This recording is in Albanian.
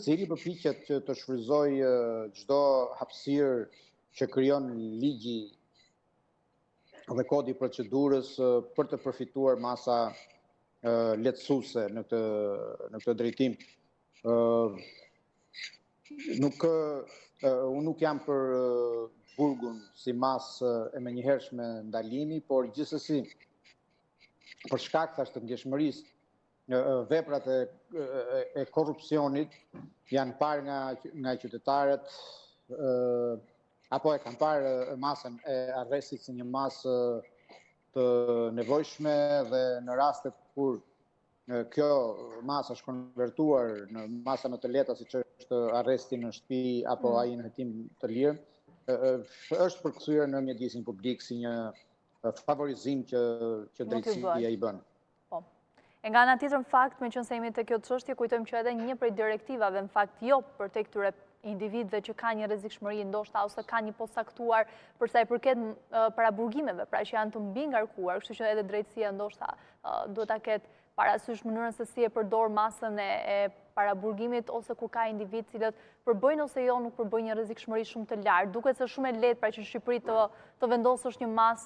secili përpiqet që të shfrytëzojë çdo hapësirë që krijon ligji dhe kodi i procedurës për të përfituar masa lehtësuese në këtë drejtim. Unë nuk jam për burgun si masë e menjëhershme ndalimi, por gjithsesi për shkak thashë të ndjeshmërisë, veprat e korrupsionit janë parë nga qytetarët apo e kanë parë masën e arrestit si një masë të nevojshme dhe në rastet kur kjo masë është konvertuar në masa më të lehta siç është arresti në shtëpi apo ai në hetim të lirë, është përkthyer në mjedisin publik si një favorizim që drejtësia i bën. E nga ana tjetër, në fakt, me qënë se jemi të kjo çështje, kujtojmë që edhe një prej direktivave, në fakt, jo për te këtyre individëve që ka një rrezikshmëri ndoshta ose ka një posaktuar për sa i përket paraburgimeve, pra që janë të mbi ngarkuar, kështu që edhe drejtësia ndoshta duhet ta ketë parasysh mënyrën se si e përdor masën e paraburgimit ose kur ka individ cilët përbëjnë ose jo nuk përbëjnë një rrezikshmëri shumë të lartë. Duket se shumë e lehtë pra që në Shqipëri të vendosësh një masë